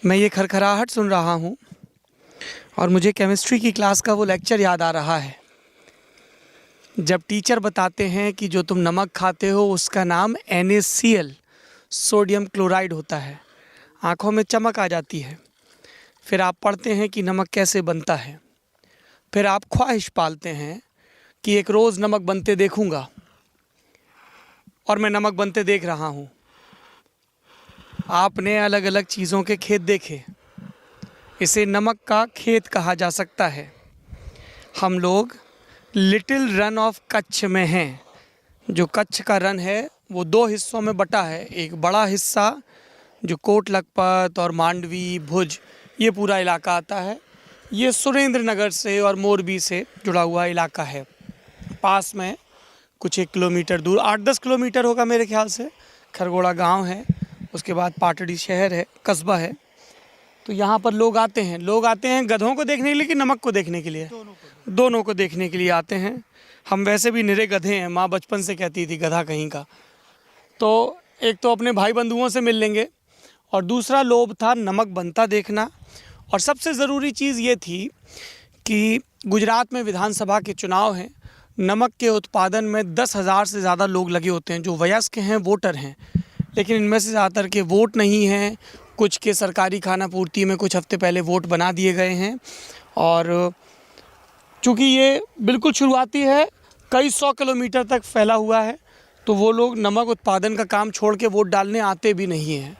मैं ये खरखराहट सुन रहा हूँ और मुझे केमिस्ट्री की क्लास का वो लेक्चर याद आ रहा है जब टीचर बताते हैं कि जो तुम नमक खाते हो उसका नाम NaCl सोडियम क्लोराइड होता है। आँखों में चमक आ जाती है। फिर आप पढ़ते हैं कि नमक कैसे बनता है। फिर आप ख्वाहिश पालते हैं कि एक रोज़ नमक बनते देखूँगा, और मैं नमक बनते देख रहा हूँ। आपने अलग अलग चीज़ों के खेत देखे, इसे नमक का खेत कहा जा सकता है। हम लोग लिटिल रन ऑफ कच्छ में हैं। जो कच्छ का रन है वो 2 हिस्सों में बटा है। एक बड़ा हिस्सा जो कोट लखपत और मांडवी भुज ये पूरा इलाका आता है, ये सुरेंद्र नगर से और मोरबी से जुड़ा हुआ इलाका है। पास में कुछ 1 किलोमीटर दूर 8-10 किलोमीटर होगा मेरे ख्याल से खरगोड़ा गांव है। उसके बाद पाटड़ी शहर है, कस्बा है। तो यहाँ पर लोग आते हैं गधों को देखने के लिए कि नमक को देखने के लिए? दोनों को देखने के लिए आते हैं। हम वैसे भी निरे गधे हैं, माँ बचपन से कहती थी गधा कहीं का। तो एक तो अपने भाई बंधुओं से मिल लेंगे और दूसरा लोभ था नमक बनता देखना। और सबसे ज़रूरी चीज़ ये थी कि गुजरात में विधानसभा के चुनाव हैं। नमक के उत्पादन में 10,000 से ज़्यादा लोग लगे होते हैं जो वयस्क हैं, वोटर हैं। लेकिन इनमें से ज़्यादातर के वोट नहीं हैं। कुछ के सरकारी खाना पूर्ति में कुछ हफ्ते पहले वोट बना दिए गए हैं। और चूँकि ये बिल्कुल शुरुआती है, कई 100 किलोमीटर तक फैला हुआ है, तो वो लोग नमक उत्पादन का काम छोड़ के वोट डालने आते भी नहीं हैं।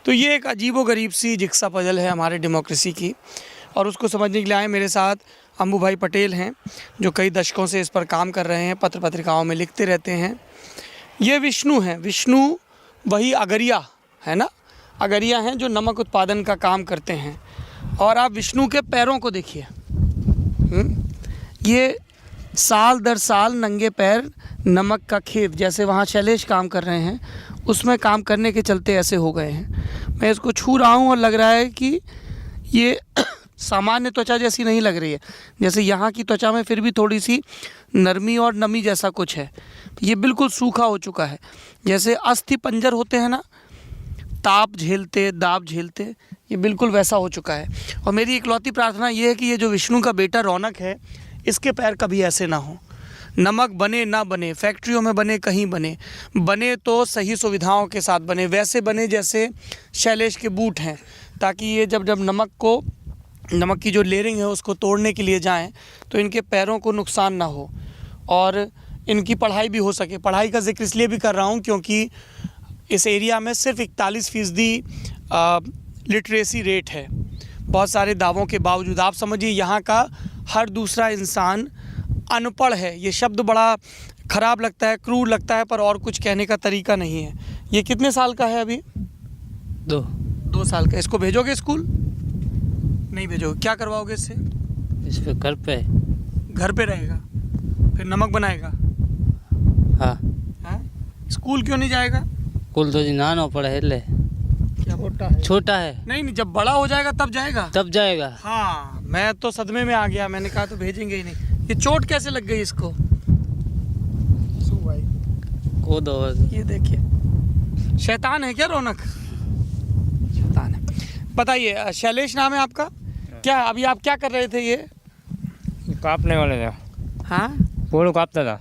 तो ये एक अजीबोगरीब सी जिक्सा पजल है हमारे डेमोक्रेसी की, और उसको समझने के लिए आए मेरे साथ अम्बू भाई पटेल हैं जो कई दशकों से इस पर काम कर रहे हैं, पत्र पत्रिकाओं में लिखते रहते हैं। ये विष्णु हैं, विष्णु वही अगरिया है ना, अगरिया हैं जो नमक उत्पादन का काम करते हैं। और आप विष्णु के पैरों को देखिए, ये साल दर साल नंगे पैर नमक का खेत, जैसे वहाँ शैलेश काम कर रहे हैं उसमें काम करने के चलते ऐसे हो गए हैं। मैं इसको छू रहा हूँ और लग रहा है कि ये सामान्य त्वचा जैसी नहीं लग रही है। जैसे यहाँ की त्वचा में फिर भी थोड़ी सी नरमी और नमी जैसा कुछ है, ये बिल्कुल सूखा हो चुका है। जैसे अस्थि पंजर होते हैं ना, ताप झेलते दाब झेलते, ये बिल्कुल वैसा हो चुका है। और मेरी इकलौती प्रार्थना ये है कि ये जो विष्णु का बेटा रौनक है, इसके पैर कभी ऐसे ना हो। नमक बने ना बने, फैक्ट्रियों में बने, कहीं बने तो सही सुविधाओं के साथ बने, वैसे बने जैसे शैलेश के बूट हैं, ताकि ये जब नमक की जो लेयरिंग है उसको तोड़ने के लिए जाएं तो इनके पैरों को नुकसान ना हो और इनकी पढ़ाई भी हो सके। पढ़ाई का जिक्र इसलिए भी कर रहा हूँ क्योंकि इस एरिया में सिर्फ 41% लिटरेसी रेट है, बहुत सारे दावों के बावजूद। आप समझिए यहाँ का हर दूसरा इंसान अनपढ़ है। ये शब्द बड़ा ख़राब लगता है, क्रूर लगता है, पर और कुछ कहने का तरीका नहीं है। ये कितने साल का है अभी? 2 साल का। इसको भेजोगे स्कूल? नहीं भेजोगे। क्या करवाओगे इससे? इस पे घर पे रहेगा, फिर नमक बनाएगा। हाँ। स्कूल क्यों नहीं जाएगा? कुल तो जी नानो पढ़े ले, क्या छोटा है। नहीं, जब बड़ा हो जाएगा तब जाएगा। हाँ, मैं तो सदमे में आ गया, मैंने कहा तो भेजेंगे ही नहीं। ये चोट कैसे लग गई इसको? ये देखिए, शैतान है क्या रौनक? शैतान है। बताइए, शैलेश नाम है आपका? क्या अभी आप क्या कर रहे थे? ये काटने वाले थे। हाँ, वो काटता था।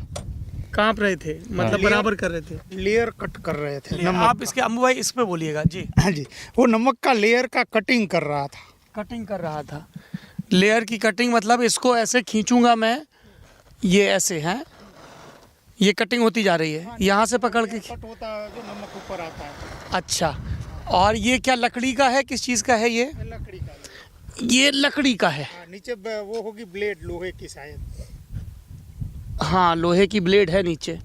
कांप रहे थे मतलब बराबर कर रहे थे, लेयर कट कर रहे थे। आप इसके अम्बू भाई इस पे बोलिएगा जी। हाँ जी, वो नमक का लेयर का कटिंग कर रहा था। लेयर की कटिंग मतलब इसको ऐसे खींचूंगा मैं, ये ऐसे है, ये कटिंग होती जा रही है। यहाँ से पकड़ के कट होता है जो नमक ऊपर आता है। अच्छा, और ये क्या लकड़ी का है, किस चीज़ का है ये? लकड़ी का। ये लकड़ी का है। नीचे वो होगी ब्लेड, लोहे की शायद। हाँ, लोहे की ब्लेड है नीचे।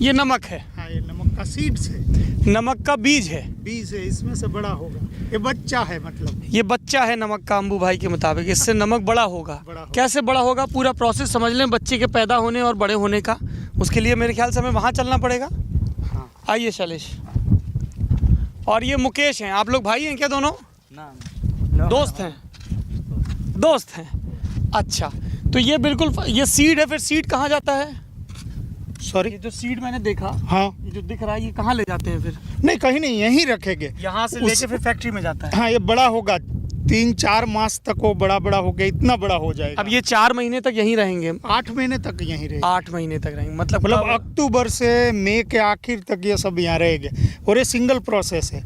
ये नमक है। हाँ, ये नमक का सीड्स है, नमक का बीज है। बीज है, इसमें से बड़ा होगा। ये बच्चा है, मतलब ये बच्चा है नमक का। अम्बू भाई के मुताबिक इससे नमक बड़ा होगा। कैसे बड़ा होगा? पूरा प्रोसेस समझ लें बच्चे के पैदा होने और बड़े होने का। उसके लिए मेरे ख्याल से हमें वहाँ चलना पड़ेगा। हाँ। आइए शैलेश। और ये मुकेश हैं। आप लोग भाई हैं क्या दोनों? दोस्त हैं। अच्छा, तो ये बिल्कुल ये सीड है। फिर सीड कहाँ जाता है? सॉरी। ये जो सीड मैंने देखा, हाँ ये जो दिख रहा है, ये कहाँ ले जाते हैं फिर? नहीं, कहीं नहीं, यहीं रखेंगे। यहाँ से उस- लेके फिर फैक्ट्री में जाता है। हाँ, ये बड़ा होगा, 3-4 मास तक वो बड़ा बड़ा हो गया, इतना बड़ा हो जाएगा। अब ये 4 महीने तक यहीं रहेंगे? 8 महीने तक यहीं रहेगा। 8 महीने तक रहेंगे, मतलब मतलब कब- अक्टूबर से मई के आखिर तक ये सब यहाँ रहेंगे। और ये सिंगल प्रोसेस है,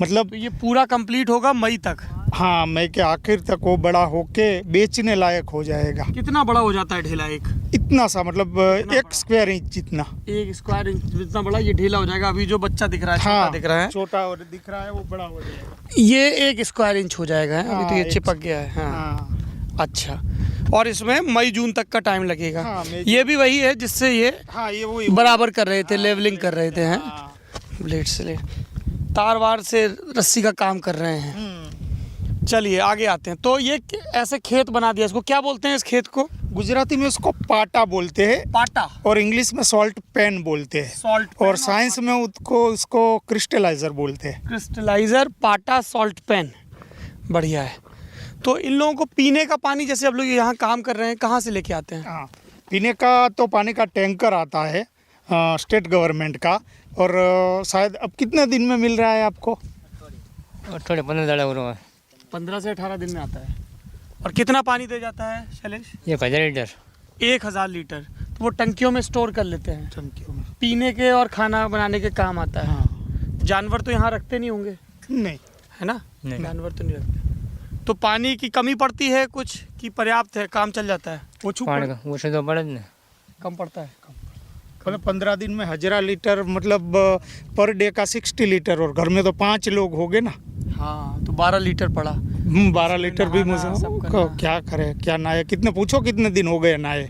मतलब तो ये पूरा कंप्लीट होगा मई तक? हाँ, मई के आखिर तक वो बड़ा होके बेचने लायक हो जाएगा। कितना बड़ा हो जाता है ढेला एक? इतना सा, मतलब बड़ा? 1 स्क्वायर इंच जितना। 1 स्क्वायर इंच जितना बड़ा ये ढेला हो जाएगा। अभी जो बच्चा दिख रहा है, छोटा हाँ, दिख रहा है, छोटा और दिख रहा है, वो बड़ा हो जाएगा। ये 1 स्क्वायर इंच हो जाएगा। है? अभी तो ये हाँ, चिपक गया है। हाँ। हाँ अच्छा, और इसमें मई जून तक का टाइम लगेगा। हाँ, मई ये भी वही है जिससे ये हाँ, ये वही बराबर कर रहे थे, लेवलिंग कर रहे थे। हैं हाँ। ब्लेड से ले तार वार से रस्सी का काम कर रहे हैं। चलिए आगे आते हैं। तो ये ऐसे खेत बना दिया, इसको क्या बोलते हैं इस खेत को? गुजराती में उसको पाटा बोलते हैं पाटा। और इंग्लिश में सॉल्ट पेन बोलते हैं। सॉल्ट और साइंस में उसको क्रिस्टलाइजर बोलते हैं। क्रिस्टलाइजर, पाटा, सॉल्ट पेन। बढ़िया है। तो इन लोगों को पीने का पानी, जैसे अब लोग यहाँ काम कर रहे हैं, कहाँ से लेके आते हैं? हाँ, पीने का तो पानी का टैंकर आता है स्टेट गवर्नमेंट का। और शायद अब कितने दिन में मिल रहा है आपको? और थोड़े 15 दाड़ा हो रहा है। 15 से 18 दिन में आता है। और कितना पानी दे जाता है शैलेश? 1000 लीटर। 1000 लीटर। तो वो टंकियों में स्टोर कर लेते हैं, टंकियों में। पीने के और खाना बनाने के काम आता है। हाँ। जानवर तो यहाँ रखते नहीं होंगे, नहीं, है ना? नहीं। जानवर तो नहीं रखते। तो पानी की कमी पड़ती है कुछ कि पर्याप्त है, काम चल जाता है? वो पानी का वो से तो पड़े ना। कम पड़ता है। मतलब 15 दिन में 1000 लीटर, मतलब पर डे का 60 लीटर। और घर में तो 5 लोग हो गए ना। हाँ, तो 12 लीटर पड़ा। 12 लीटर भी नहाना, सब मुझे करना। क्या करे, क्या नहाए, कितने पूछो कितने दिन हो गए नहाए।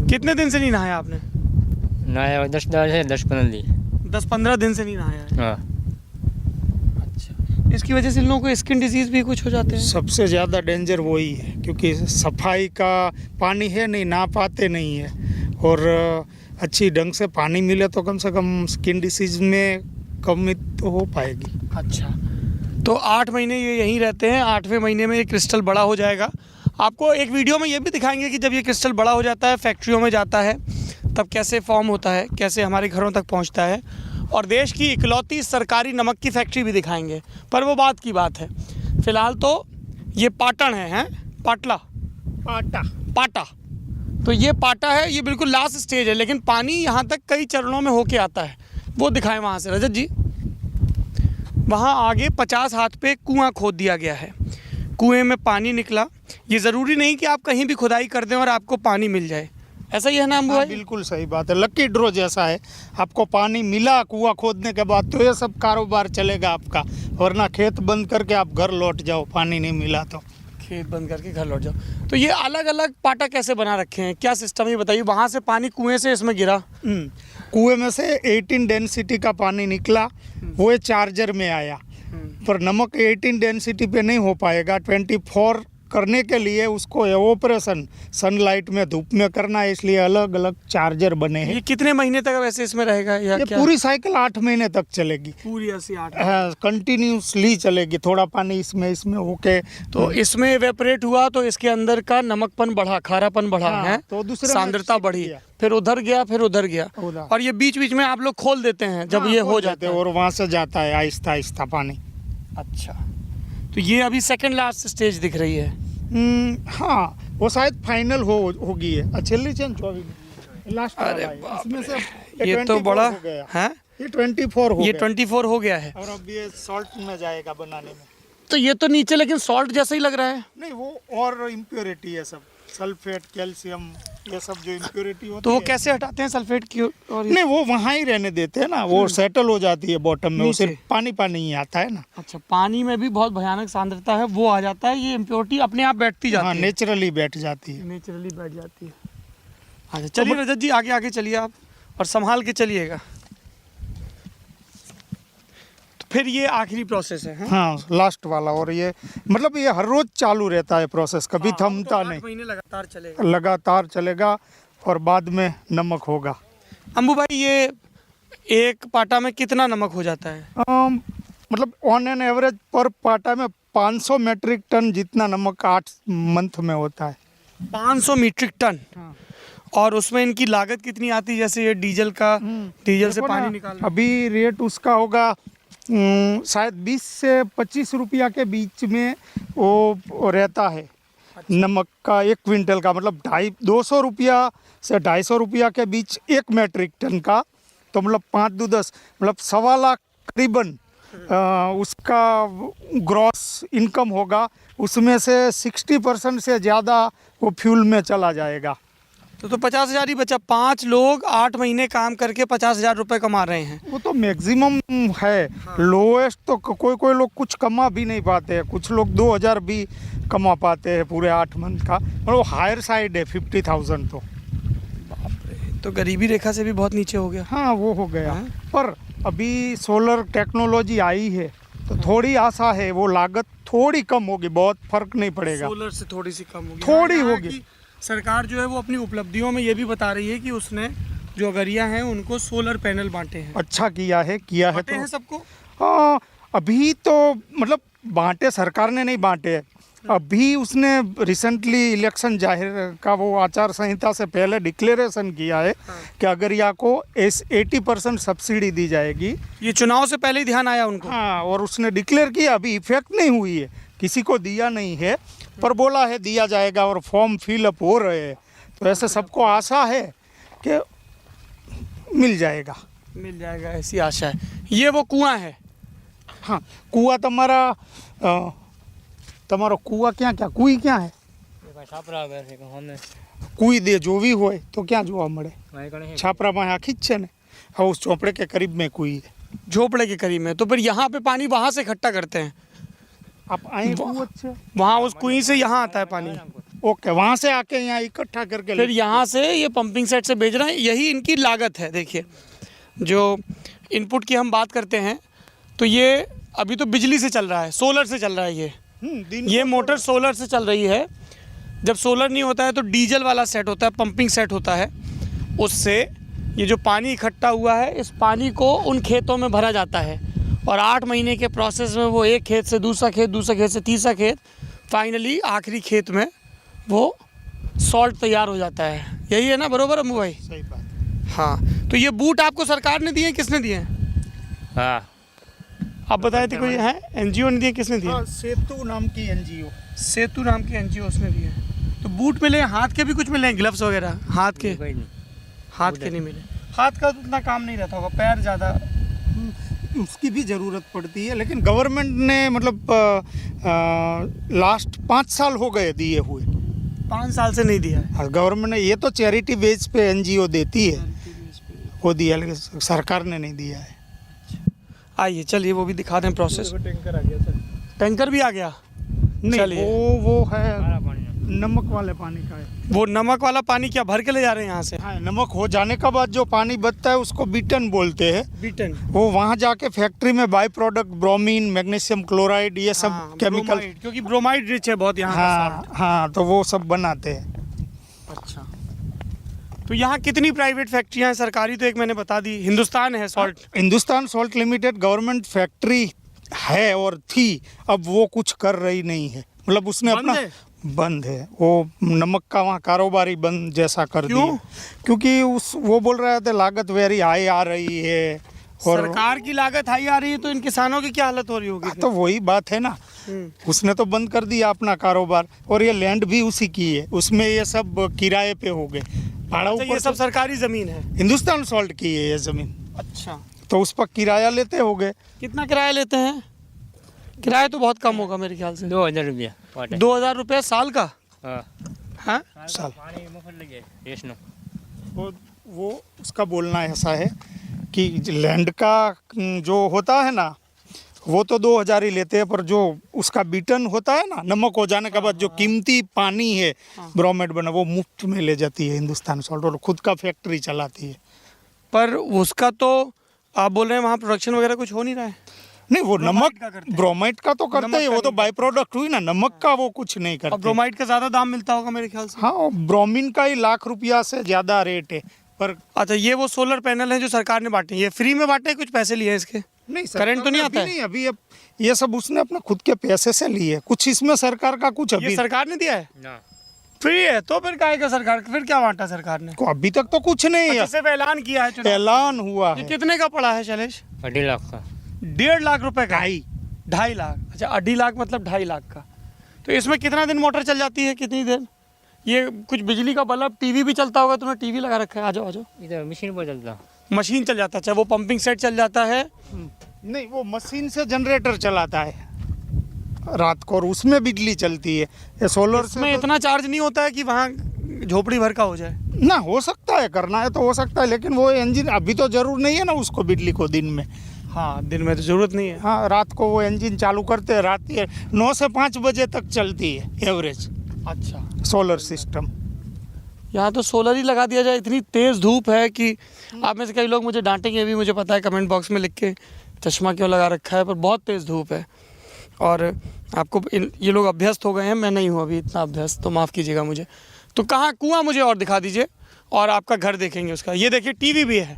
कितने दिन से नहीं नहाया आपने? नया 10 दाड़ा से 10-15 दिन। 10-15 दिन से नहीं नहाया है। हाँ, अच्छा, इसकी वजह से इन लोगों को स्किन डिजीज भी कुछ हो जाते हैं? सबसे ज़्यादा डेंजर वही है, क्योंकि सफाई का पानी है नहीं, ना पाते नहीं है। और अच्छी ढंग से पानी मिले तो कम से कम स्किन डिसीज में कमी तो हो पाएगी। अच्छा, तो 8 महीने ये यहीं रहते हैं। 8वें महीने में ये क्रिस्टल बड़ा हो जाएगा। आपको एक वीडियो में ये भी दिखाएंगे कि जब ये क्रिस्टल बड़ा हो जाता है, फैक्ट्रियों में जाता है, तब कैसे फॉर्म होता है, कैसे हमारे घरों तक पहुंचता है। और देश की इकलौती सरकारी नमक की फैक्ट्री भी दिखाएंगे, पर वो बात की बात है। फ़िलहाल तो ये पाटन है, हैं? पाटला, पाटा। पाटा। तो ये पाटा है, ये बिल्कुल लास्ट स्टेज है, लेकिन पानी यहाँ तक कई चरणों में होके आता है। वो दिखाएं वहाँ से रजत जी। वहाँ आगे 50 हाथ पे कुआं खोद दिया गया है। कुएं में पानी निकला। ये ज़रूरी नहीं कि आप कहीं भी खुदाई कर दें और आपको पानी मिल जाए, ऐसा ही है ना अम्बू हाँ, भाई? बिल्कुल सही बात है। लकी ड्रॉ जैसा है। आपको पानी मिला कुआं खोदने के बाद तो ये सब कारोबार चलेगा आपका। वरना खेत बंद करके आप घर लौट जाओ, पानी नहीं मिला तो। खेत बंद करके घर लौट जाओ। तो ये अलग अलग पाटा कैसे बना रखे हैं, क्या सिस्टम है ये बताइए? वहाँ से पानी कुएं से इसमें गिरा? कुएं में से 18 डेंसिटी का पानी निकला, वो चार्जर में आया। पर नमक 18 डेंसिटी पे नहीं हो पाएगा। 24 करने के लिए उसको एवोपरेशन सनलाइट में धूप में करना है, इसलिए अलग अलग चार्जर बने हैं। ये कितने महीने तक वैसे इसमें रहेगा या ये क्या? पूरी साइकिल 8 महीने तक चलेगी। पूरी 80-8। हाँ, कंटिन्यूसली चलेगी। थोड़ा पानी इसमें होके तो इसमें एवेपोरेट हुआ तो इसके अंदर का नमकपन बढ़ा, खारापन बढ़ा हाँ, है, तो दूसरे में सांद्रता शिफ्ट बढ़ी, किया। फिर उधर गया, फिर उधर गया। उधर। और ये बीच बीच में आप लोग खोल देते हैं जब हाँ, ये खोल हो देते जाता हैं है। और वहाँ से जाता है आहिस्ता आहिस्ता पानी। अच्छा, तो ये अभी सेकंड लास्ट स्टेज दिख रही है। हाँ, वो शायद फाइनल होगी है। अच्छी चेंज 24 लास्ट अरे वाला है। बाप इसमें से ये तो 24 बड़ा हो गया। है। ये 24 हो ये गया 24 हो गया है। और अब ये सॉल्ट में जाएगा बनाने में। तो ये तो नीचे लेकिन सॉल्ट जैसा ही लग रहा है। नहीं, वो और इम्प्योरिटी है सब, सल्फेट, कैल्शियम, ये सब जो इम्प्योरिटी होती तो वो है। कैसे हटाते हैं सल्फेट की? और नहीं, वो वहाँ ही रहने देते हैं ना, वो सेटल हो जाती है बॉटम में। उसे नीचे। पानी पानी ही आता है ना। अच्छा, पानी में भी बहुत भयानक सांद्रता है, वो आ जाता है, ये इम्प्योरिटी अपने आप बैठती हाँ, जाती है, नेचुरली बैठ जाती है। नेचुरली बैठ जाती है। अच्छा चलिए रजत जी, आगे आगे चलिए आप, और संभाल के चलिएगा। तो फिर ये आखिरी प्रोसेस है, हाँ? हाँ, लास्ट वाला। और ये मतलब ये हर रोज चालू रहता है प्रोसेस, कभी हाँ, थमता तो 8 नहीं, महीने लगातार चलेगा। लगातार चलेगा। और बाद में नमक होगा। अम्बू भाई, ये एक पाटा में कितना नमक हो जाता है? मतलब ऑन एन एवरेज पर पाटा में 500 मेट्रिक टन जितना नमक 8 मंथ में होता है। 500 मीट्रिक टन। हाँ। और उसमें इनकी लागत कितनी आती है? जैसे ये डीजल का, डीजल से देखो पानी ना, निकालना, अभी रेट उसका होगा शायद 20 से 25 रुपया के बीच में वो रहता है। नमक का 1 क्विंटल का मतलब 250 रुपया से 250 रुपया के बीच 1 मैट्रिक टन का, तो मतलब 5 दू 10 मतलब 1.25 लाख करीबन उसका ग्रॉस इनकम होगा। उसमें से 60% से ज़्यादा वो फ्यूल में चला जाएगा। तो 50,000 ही बचा। 5 लोग 8 महीने काम करके 50,000 रुपये कमा रहे हैं। वो तो मैक्सिमम है। लोएस्ट तो कोई कोई लोग कुछ कमा भी नहीं पाते हैं, कुछ लोग 2,000 भी कमा पाते हैं पूरे 8 मंथ का, और वो हायर साइड है 50,000 तो। तो गरीबी रेखा से भी बहुत नीचे हो गया। हाँ वो हो गया। पर अभी सोलर टेक्नोलॉजी आई है तो थोड़ी आशा है, वो लागत थोड़ी कम होगी, बहुत फर्क नहीं पड़ेगा। सोलर से थोड़ी सी कम होगी, थोड़ी यहाँ होगी। की सरकार जो है वो अपनी उपलब्धियों में ये भी बता रही है कि उसने जो अगरिया हैं उनको सोलर पैनल बांटे हैं। अच्छा किया है बांटे हैं तो। सबको। हाँ, अभी तो मतलब बांटे सरकार ने नहीं बांटे हैं। अभी उसने रिसेंटली इलेक्शन जाहिर का वो आचार संहिता से पहले डिक्लेरेशन किया है कि अगरिया को 80% सब्सिडी दी जाएगी। ये चुनाव से पहले ही ध्यान आया उनको। हाँ, और उसने डिक्लेयर किया, अभी इफेक्ट नहीं हुई है, किसी को दिया नहीं है, पर बोला है दिया जाएगा और फॉर्म फिलअप हो रहे हैं। तो ऐसे सबको आशा है कि मिल जाएगा। मिल जाएगा ऐसी आशा है। ये वो कुआं है। हाँ, कुआ તમારો કુવા ક્યાં ક્યાં કુઈ ક્યાં હે? છાપરા આગળ છે કે સામે કુઈ દે જોવી હોય તો ક્યાં જોવા મળે? અહીં કણે છે છાપરા પાસે આખી જ છે ને। હા, उस चौपड़े के करीब में कुई है। झोपड़े के करीब में। तो फिर यहाँ पे पानी वहाँ से इकट्ठा करते हैं, आप आए कुआ છે? वहाँ उस कुएं से यहाँ आता है पानी, ओके, वहाँ से आके यहाँ इकट्ठा करके फिर यहाँ से ये पंपिंग सेट से भेज रहे हैं। यही इनकी लागत है। देखिए, जो इनपुट की हम बात करते हैं तो ये अभी तो बिजली से चल रहा है, सोलर से चल रहा है। ये मोटर सोलर से चल रही है। जब सोलर नहीं होता है तो डीजल वाला सेट होता है, पंपिंग सेट होता है। उससे ये जो पानी इकट्ठा हुआ है, इस पानी को उन खेतों में भरा जाता है और 8 महीने के प्रोसेस में वो एक खेत से दूसरा खेत, दूसरा खेत से तीसरा खेत, फाइनली आखिरी खेत में वो सॉल्ट तैयार हो जाता है। यही है ना, बरोबर अम्मू भाई? सही बात। हाँ। तो ये बूट आपको सरकार ने दिए, किसने दिए हैं? હા आप बताए थे कोई है? एनजीओ ने दिए, किसने दिए? हाँ, सेतु नाम की एनजीओ। सेतु नाम के एनजीओ उसने दिए हैं। तो बूट मिले, हाथ के भी कुछ मिले, ग्लव्स वगैरह हाथ के? કોઈ નહીં हाथ के नहीं मिले। हाथ का तो उतना काम नहीं रहता होगा, पैर ज़्यादा। उसकी भी ज़रूरत पड़ती है, लेकिन गवर्नमेंट ने मतलब लास्ट 5 साल हो गए दिए हुए। 5 साल से नहीं दिया है। गवर्नमेंट ने, ये तो चैरिटी बेस पे एनजीओ देती है, वो दिया, लेकिन सरकार ने नहीं दिया है। आइए चलिए वो भी दिखा दें प्रोसेस। टैंकर आ गया सर। टैंकर भी आ गया? नहीं, चलिए। वो है ખારા પાણીનો नमक वाले पानी का है। वो नमक वाला पानी क्या भर के ले जा रहे हैं यहाँ से? हाँ, नमक हो जाने के बाद जो पानी बचता है उसको बीटन बोलते हैं। बीटन। वो वहाँ जाके फैक्ट्री में by product bromine, magnesium chloride, ये सब हाँ, केमिकल। ब्रोमाइड, क्योंकि ब्रोमाइड रिच है बहुत यहाँ का हाँ हाँ, तो वो सब बनाते हैं। salt। अच्छा। तो यहाँ कितनी प्राइवेट फैक्ट्रियाँ हैं? सरकारी तो एक मैंने बता दी, हिंदुस्तान है salt. Hindustan salt limited government factory है और थी, अब वो कुछ कर रही नहीं है, मतलब उसने बंद अपना है? बंद है। वो नमक का वहाँ कारोबारी बंद जैसा कर क्यों? दिया, क्योंकि वो बोल रहे थे लागत वेरी हाई आ रही है। और सरकार की लागत हाई आ रही है तो इन किसानों की क्या हालत हो रही होगी फिर? तो वही बात है ना, उसने तो बंद कर दिया अपना कारोबार, और ये लैंड भी उसी की है, उसमें ये सब किराए पे हो गए। भाड़ा अच्छा, ऊपर ये सब सरकारी जमीन है? हिंदुस्तान सॉल्ट की है ये जमीन, अच्छा। तो उस पर किराया लेते हो गए। कितना किराया लेते हैं? किराया तो बहुत कम होगा मेरे ख्याल से। 2000 रुपया પાટે 2000 रुपये साल का? હા हाँ। साल। પાણી મફત લઈ જાય દેશનું वो उसका बोलना ऐसा है कि लैंड का जो होता है ना, वो तो 2000 ही लेते हैं, पर जो उसका बीटन होता है ना, नमक हो जाने के बाद जो कीमती पानी है ब्रोमेड बना, वो मुफ्त में ले जाती है हिंदुस्तान सॉल्ट, और खुद का फैक्ट्री चलाती है। पर उसका तो आप बोल रहे हैं वहाँ प्रोडक्शन वगैरह कुछ हो नहीं रहा है? नहीं, वो ब्रोमाइड नमक का करते हैं। ब्रोमाइड का तो करते नमक ही, का वो तो नहीं बाई प्रोडक्ट हुई ना, नमक का वो कुछ नहीं और करते। ब्रोमाइड का ज़्यादा दाम मिलता होगा मेरे ख्याल से। हाँ, ब्रोमीन का ही ₹1,00,000 से ज़्यादा रेट है। पर अच्छा, ये वो सोलर पैनल हैं जो सरकार ने बांटे, ये फ्री में बांटे, कुछ पैसे लिए हैं इसके? नहीं, करंट तो नहीं सरकार आता ने है? अभी ये सब उसने अपने खुद के पैसे से लिए, कुछ इसमें सरकार का कुछ ये अभी सरकार ने दिया है? ના फ्री है तो फिर काहे का सरकार, फिर क्या बांटा सरकार ने? को अभी तक तो कुछ नहीं है, अच्छा, सिर्फ ऐलान किया है चुनाव। ऐलान हुआ ये है। कितने का पड़ा है शैलेश? 2.5 लाख का। 1.5 लाख रुपए का? 2.5 लाख। अच्छा, 2.5 लाख मतलब 2.5 लाख का। तो इसमें कितना दिन मोटर चल जाती है, कितनी देर? ये कुछ बिजली का बल्ब, टीवी भी चलता होगा, तुमने टीवी लगा रखा है? आ जाओ आ जाओ। इधर मशीन पर चलता। मशीन चल जाता है? अच्छा, वो पंपिंग सेट चल जाता है? नहीं, वो मशीन से जनरेटर चलाता है रात को और उसमें बिजली चलती है। ये सोलर से इसमें इतना चार्ज नहीं होता है कि वहाँ झोपड़ी भर का हो जाए? ना, हो सकता है, करना है तो हो सकता है, लेकिन वो इंजन अभी तो जरूर नहीं है ना उसको बिजली को दिन में। हाँ, दिन में तो ज़रूरत नहीं है। हाँ, रात को वो इंजन चालू करते हैं, रात के 9 से 5 बजे तक चलती है एवरेज अच्छा, सोलर सिस्टम। यहाँ तो सोलर ही लगा दिया जाए। इतनी तेज़ धूप है कि आप में से कई लोग मुझे डांटेंगे भी, मुझे पता है, कमेंट बॉक्स में लिख के चश्मा क्यों लगा रखा है, पर बहुत तेज़ धूप है। और आपको ये लोग अभ्यस्त हो गए हैं, मैं नहीं हूँ अभी इतना अभ्यस्त, तो माफ़ कीजिएगा मुझे। तो कहाँ कुआँ मुझे और दिखा दीजिए, और आपका घर देखेंगे उसका। ये देखिए टीवी भी है,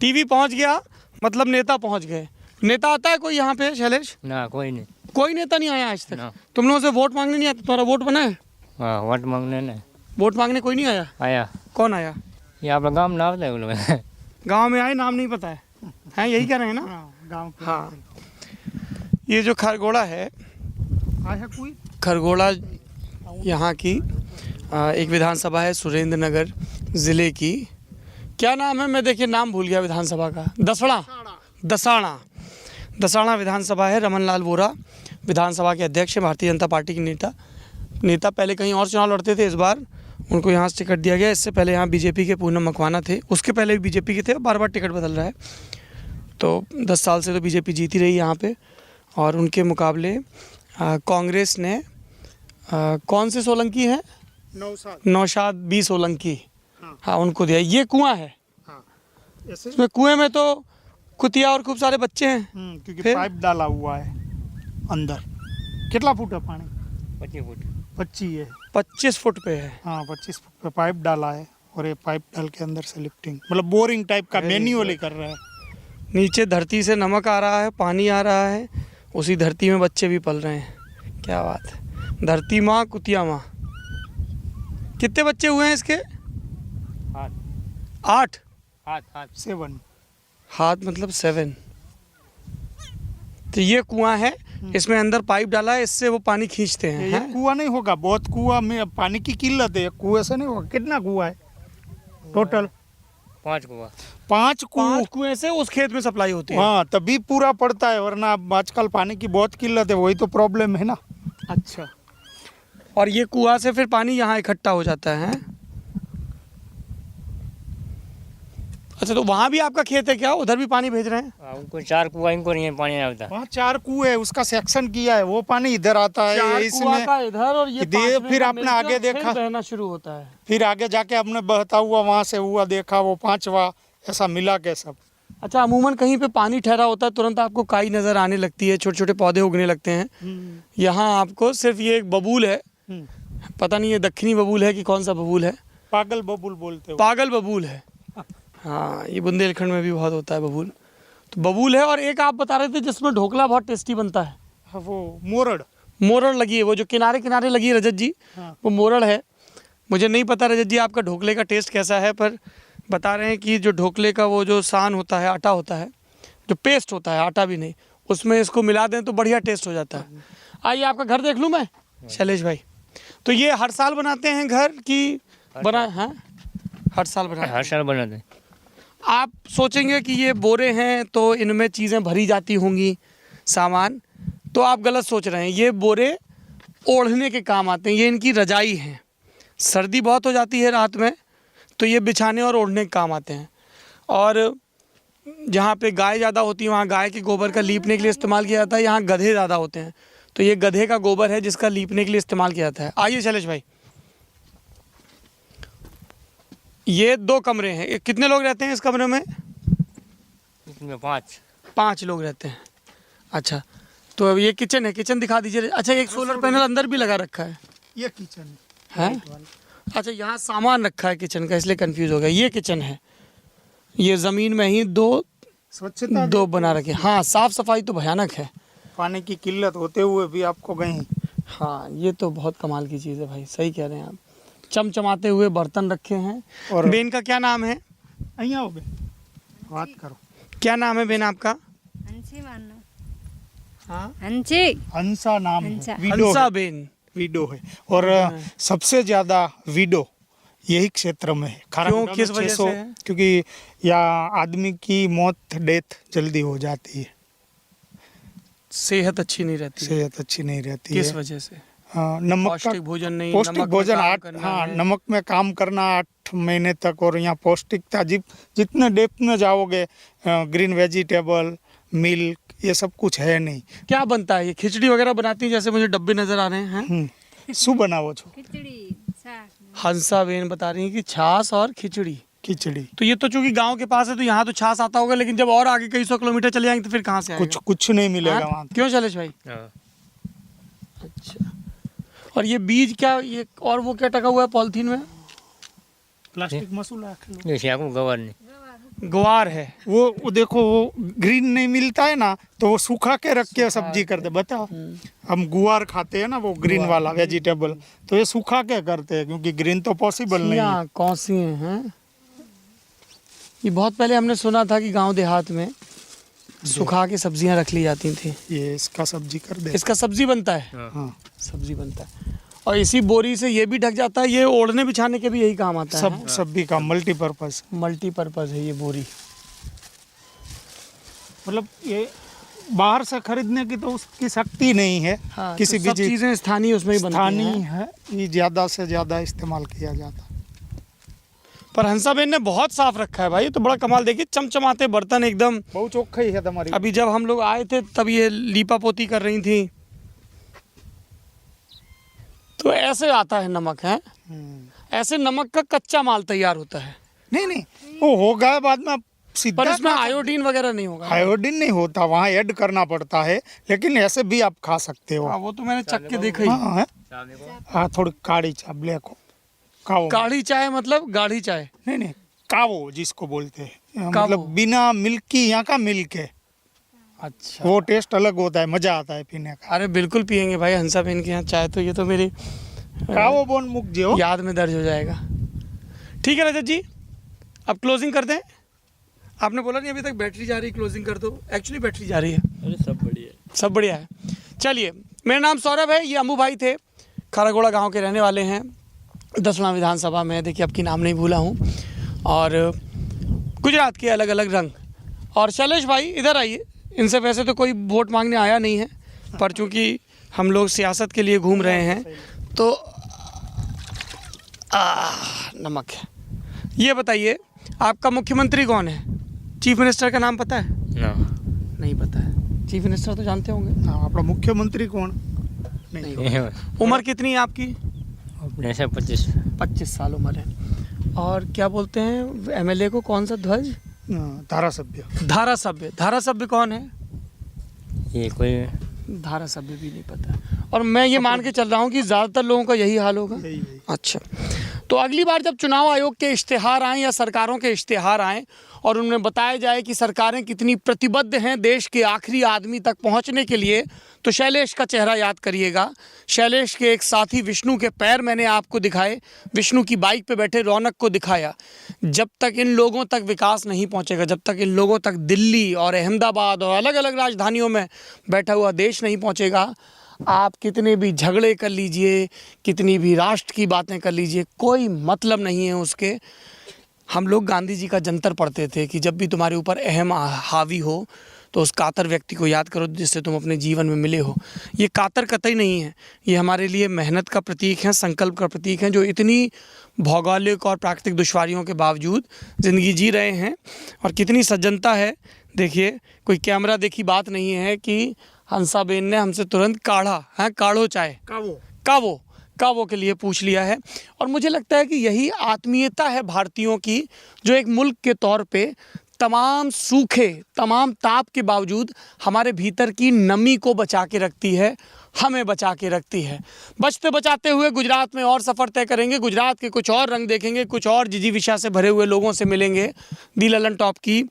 टीवी पहुँच गया मतलब नेता पहुँच गए। नेता आता है कोई यहाँ पे शैलेश? ना, कोई नहीं। कोई नेता नहीं आया आज तक? ना। तुम लोगों से वोट मांगने नहीं आता? तुम्हारा वोट बना है? हाँ, वोट मांगने ने वोट मांगने कोई नहीं आया? आया। कौन आया? ये आपका गाँव ना होता है वो लोग। गांव में आए, नाम नहीं पता है? हैं, यही कह रहे हैं ना? गाँव के हाँ। ये जो खरगोड़ा है, आया कोई खरगोड़ा यहाँ की एक विधानसभा है, सुरेंद्र नगर ज़िले की। क्या नाम है, मैं देखिए नाम भूल गया विधानसभा का। दसाणा दसाणा विधानसभा है। रमन लाल वोरा विधानसभा के अध्यक्ष हैं, भारतीय जनता पार्टी के नेता। पहले कहीं और चुनाव लड़ते थे, इस बार उनको यहाँ से टिकट दिया गया। इससे पहले यहाँ बीजेपी के पूनम मकवाना थे, उसके पहले भी बीजेपी के थे, बार बार टिकट बदल रहा है। तो 10 साल से तो बीजेपी जीती रही यहाँ पे। और उनके मुकाबले कांग्रेस ने कौन से सोलंकी हैं? नौशाद बी सोलंकी, हाँ, उनको दिया। ये कुआं है, ऐसे इसमें कुएं में तो कुतिया और खूब सारे बच्चे हैं। क्योंकि फिर? पाइप डाला हुआ है अंदर। कितना फुट है पानी? 25 फुट। 25 है। 25 फुट पे है। हाँ, 25 फुट पे पाइप डाला है, और ये पाइप डाल के अंदर से लिफ्टिंग, मतलब बोरिंग टाइप का मैन्युअली कर रहा है। नीचे धरती से नमक आ रहा है, पानी आ रहा है, उसी धरती में बच्चे भी पल रहे हैं। क्या बात है, धरती माँ कुतिया माँ। कितने बच्चे हुए हैं इसके? हाथ 8। हाथ 7। हाथ मतलब 7। तो ये कुआं है, इसमें अंदर पाइप डाला है, इससे वो पानी खींचते हैं। ये कुआं नहीं होगा, बहुत कुआं में पानी की किल्लत है, कुएं से नहीं होगा। कितना कुआं है टोटल? 5 कुआ। 5 कुएं। 5 कुएं से उस खेत में सप्लाई होती है। हाँ, तभी पूरा पड़ता है, वरना अब आजकल पानी की बहुत किल्लत है, वही तो प्रॉब्लम है ना। अच्छा, और ये कुआं से फिर पानी यहाँ इकट्ठा हो जाता है? अच्छा, तो वहाँ भी आपका खेत है क्या? उधर भी पानी भेज रहे हैं? उनको 4 कुआ, इनको नहीं पानी नहीं आता। वहाँ 4 कुएं है, उसका सेक्शन किया है, वो पानी इधर आता है। 4 इसमें कुआं का इधर, और ये दे- 5वें फिर का आपने मिलके आगे और फिर देखा। बहना शुरू होता है। फिर आगे जाके हमने बहता हुआ वहाँ से हुआ देखा, वो 5वां, ऐसा मिला के सब। अच्छा, अमूमन कहीं पे पानी ठहरा होता है, तुरंत आपको काई नज़र आने लगती है, छोटे छोटे पौधे उगने लगते हैं। यहाँ आपको सिर्फ ये एक बबूल है, पता नहीं ये दक्षिणी बबूल है कि कौन सा बबूल है। पागल बबूल बोलते हो। पागल बबूल है। हाँ, ये बुंदेलखंड में भी बहुत होता है बबूल। तो बबूल है, और एक आप बता रहे थे जिसमें ढोकला बहुत टेस्टी बनता है। हाँ, वो मोरड़। मोरड़ लगी है, वो जो किनारे किनारे लगी है रजत जी, हाँ। वो मोरड़ है। मुझे नहीं पता रजत जी आपका ढोकले का टेस्ट कैसा है, पर बता रहे हैं कि जो ढोकले का वो जो सान होता है, आटा होता है, जो पेस्ट होता है, आटा भी नहीं, उसमें इसको मिला दें तो बढ़िया टेस्ट हो जाता है। आइए आपका घर देख लूँ मैं, शैलेश भाई। तो ये हर साल बनाते हैं घर की बना? हाँ, हर साल बनाते हैं। हर साल बनाते हैं। आप सोचेंगे कि ये बोरे हैं तो इनमें चीज़ें भरी जाती होंगी, सामान, तो आप गलत सोच रहे हैं। ये बोरे ओढ़ने के काम आते हैं, ये इनकी रजाई हैं। सर्दी बहुत हो जाती है रात में, तो ये बिछाने और ओढ़ने के काम आते हैं। और जहाँ पे गाय ज़्यादा होती है, वहाँ गाय के गोबर का लीपने के लिए इस्तेमाल किया जाता है। यहाँ गधे ज़्यादा होते हैं, तो ये गधे का गोबर है जिसका लीपने के लिए इस्तेमाल किया जाता है। आइए शैलेश भाई, ये 2 कमरे हैं। ये कितने लोग रहते हैं इस कमरे में? इसमें 5 लोग रहते हैं। अच्छा, तो अब ये किचन है, किचन दिखा दीजिए। अच्छा, एक सोलर पैनल अंदर भी लगा रखा है। ये किचन है? अच्छा, यहाँ सामान रखा है किचन का, इसलिए कंफ्यूज हो गया। ये किचन है, ये ज़मीन में ही 2 बना रखे। हाँ, साफ़ सफाई तो भयानक है। पानी की किल्लत होते हुए भी आपको गई। हाँ, ये तो बहुत कमाल की चीज़ है भाई, सही कह रहे हैं आप। चमचमाते हुए बर्तन रखे हैं। और- बेन का क्या नाम है? અહીંયા આવો બેન વાત કરો। क्या नाम है बेन आपका? हंसी मानो हाँ हंसी हंसा नाम है, हंसा। विडो हंसा है, बेन। विडो है। और सबसे ज्यादा विडो यही क्षेत्र में है। क्यों, खारागोड़ा किस में वजह 600, से है? क्योंकि यहाँ आदमी की मौत डेथ जल्दी हो जाती है, सेहत अच्छी नहीं रहती। सेहत अच्छी नहीं रहती किस है। वजह से? हाँ, नमक का पौष्टिक भोजन नहीं, पौष्टिक नमक में भोजन काम 8 करना हाँ है। नमक में काम करना 8 महीने तक। और यहाँ पौष्टिकता जितने डेप्थ में जाओगे, ग्रीन वेजिटेबल, मिल्क, ये सब कुछ है नहीं। क्या बनता है? ये खिचड़ी वगैरह बनाती है जैसे मुझे डब्बे नजर आ रहे हैं। શું બનાવો છો? खिचड़ी साग हंसा बेन बता रही है कि छाछ और खिचड़ी। खिचड़ी। तो ये तो चूंकि गांव के पास है तो यहाँ तो छाछ आता होगा, लेकिन जब और आगे कई 100 किलोमीटर चले जाएंगे तो फिर कहाँ से आएगा? कुछ नहीं मिलेगा हाँ? वहाँ। क्यों शैलेश भाई? हाँ। अच्छा। और ये बीज क्या, ये और वो क्या टका हुआ है पॉलिथीन में? प्लास्टिक मसूला ये शाकू गवार नहीं ग्वार है। वो देखो, वो ग्रीन नहीं मिलता है ना, तो वो सूखा के रख के सब्जी करते। बताओ, हम गुआर खाते हैं ना, वो ग्रीन वाला वेजिटेबल, तो ये सूखा के करते हैं, क्योंकि ग्रीन तो पॉसिबल नहीं है। यहाँ कौन सी हैं? ये बहुत पहले हमने सुना था कि गांव देहात में सुखा के सब्जियां रख ली जाती थी। ये इसका सब्जी कर दे। इसका सब्जी बनता है। हाँ, सब्जी बनता है। और इसी बोरी से ये भी ढक जाता है। ये ओढ़ने बिछाने के भी यही काम आता है। सब भी का मल्टीपर्पज। मल्टीपर्पज है ये बोरी। मतलब ये बाहर से खरीदने की तो उसकी शक्ति नहीं है। हाँ, किसी तो भी सब चीज चीजें स्थानीय उसमें ही बनती स्थानीय हैं। है, ये ज्यादा से ज्यादा इस्तेमाल किया जाता है। पर हंसाबेन ने बहुत साफ रखा है भाई, ये तो बड़ा कमाल। देखिए चमचमाते बर्तन एकदम। बहुत चौख्खाई है तुम्हारी। अभी जब हम लोग आए थे तब ये लीपा पोती कर रही थी। तो ऐसे आता है नमक है, ऐसे नमक का कच्चा माल तैयार होता है। नहीं, वो होगा बाद में सीधा। पर इसमें आयोडीन वगैरह नहीं होगा। आयोडीन नहीं होता, वहाँ ऐड करना पड़ता है, लेकिन ऐसे भी आप खा सकते हो। हाँ, वो तो मैंने चख के देखा ही। हाँ है। हाँ, थोड़ी काड़ी चाय ब्लैक हो, कावो। काढ़ी चाय मतलब गाढ़ी चाय? नहीं, कावो जिसको बोलते हैं, कावो। मतलब बिना मिल्क की, यहाँ का मिल्क है। अच्छा, वो टेस्ट अलग होता है, मजा आता है पीने का। अरे बिल्कुल पियेंगे भाई हंसाबेन के यहाँ चाय। तो ये तो मेरी कावो बोन मुक जो। याद में दर्ज हो जाएगा। ठीक है रजत जी, अब क्लोजिंग कर दें। आपने बोला नहीं अभी तक बैटरी जा रही, क्लोजिंग कर दो। एक्चुअली बैटरी जा रही है। अरे सब बढ़िया। सब बढ़िया है। चलिए, मेरा नाम सौरभ है, ये अम्बू भाई थे, खारागोड़ा गांव के रहने वाले हैं। 10वां विधानसभा में, देखिए आपकी नाम नहीं भूला हूँ। और गुजरात के अलग अलग रंग। और शैलेश भाई इधर आइए। इनसे वैसे तो कोई वोट मांगने आया नहीं है, पर चूँकि हम लोग सियासत के लिए घूम रहे हैं तो नमक है। ये बताइए आपका मुख्यमंत्री कौन है? चीफ मिनिस्टर का नाम पता है? ना नहीं पता है। चीफ मिनिस्टर तो जानते होंगे। हाँ, अपना मुख्यमंत्री कौन? नहीं। उम्र कितनी है आपकी? अपने से 25 25 साल उम्र है। और क्या बोलते हैं एमएलए को, कौन सा ध्वज? धारा सभ्य। धारा सभ्य। धारा सभ्य कौन है? ये कोई धारा सभ्य भी नहीं पता। और मैं ये मान के चल रहा हूँ कि ज़्यादातर लोगों का यही हाल होगा। यही। अच्छा, तो अगली बार जब चुनाव आयोग के इश्तिहार आएँ या सरकारों के इश्तिहार आएँ और उनमें बताया जाए कि सरकारें कितनी प्रतिबद्ध हैं देश के आखिरी आदमी तक पहुंचने के लिए, तो शैलेश का चेहरा याद करिएगा। शैलेश के एक साथी विष्णु के पैर मैंने आपको दिखाए, विष्णु की बाइक पे बैठे रौनक को दिखाया। जब तक इन लोगों तक विकास नहीं पहुंचेगा, जब तक इन लोगों तक दिल्ली और अहमदाबाद और अलग अलग राजधानियों में बैठा हुआ देश नहीं पहुंचेगा, आप कितने भी झगड़े कर लीजिए, कितनी भी राष्ट्र की बातें कर लीजिए, कोई मतलब नहीं है उसके। हम लोग गांधी जी का जंतर पढ़ते थे कि जब भी तुम्हारे ऊपर अहम हावी हो तो उस कातर व्यक्ति को याद करो जिससे तुम अपने जीवन में मिले हो। ये कातर कतई नहीं है, ये हमारे लिए मेहनत का प्रतीक है, संकल्प का प्रतीक है, जो इतनी भौगोलिक और प्राकृतिक दुश्वारियों के बावजूद ज़िंदगी जी रहे हैं। और कितनी सज्जनता है, देखिए कोई कैमरा देखी बात नहीं है कि हंसाबेन ने हमसे तुरंत काढ़ो चाय कावो के लिए पूछ लिया है। और मुझे लगता है कि यही आत्मीयता है भारतीयों की, जो एक मुल्क के तौर पे तमाम सूखे, तमाम ताप के बावजूद हमारे भीतर की नमी को बचा के रखती है, हमें बचा के रखती है। बचते बचाते हुए गुजरात में और सफ़र तय करेंगे, गुजरात के कुछ और रंग देखेंगे, कुछ और जिजीविषा से भरे हुए लोगों से मिलेंगे दी ललन टॉप की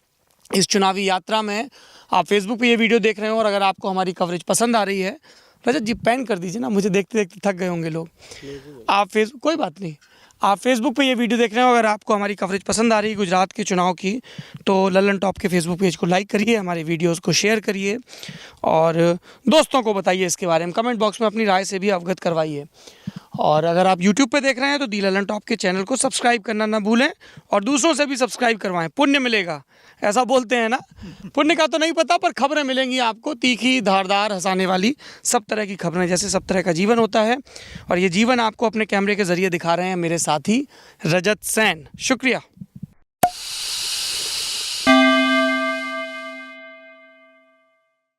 इस चुनावी यात्रा में। आप फेसबुक पे ये वीडियो देख रहे हो और अगर आपको हमारी कवरेज पसंद आ रही है, रजत जी पैन कर दीजिए ना, मुझे देखते देखते थक गए होंगे लोग। आप फेसबुक, कोई बात नहीं, आप फेसबुक पे ये वीडियो देख रहे हो, अगर आपको हमारी कवरेज पसंद आ रही है गुजरात के चुनाव की, तो लल्लन टॉप के फेसबुक पेज को लाइक करिए, हमारे वीडियोस को शेयर करिए और दोस्तों को बताइए इसके बारे में, कमेंट बॉक्स में अपनी राय से भी अवगत करवाइए। और अगर आप यूट्यूब पे देख रहे हैं तो दी लल्लन टॉप के चैनल को सब्सक्राइब करना ना भूलें और दूसरों से भी सब्सक्राइब करवाएं, पुण्य मिलेगा, ऐसा बोलते हैं ना। पुण्य का तो नहीं पता, पर खबरें मिलेंगी आपको, तीखी, धारदार, हंसाने वाली, सब तरह की खबरें, जैसे सब तरह का जीवन होता है। और ये जीवन आपको अपने कैमरे के ज़रिए दिखा रहे हैं मेरे साथी रजत सैन। शुक्रिया।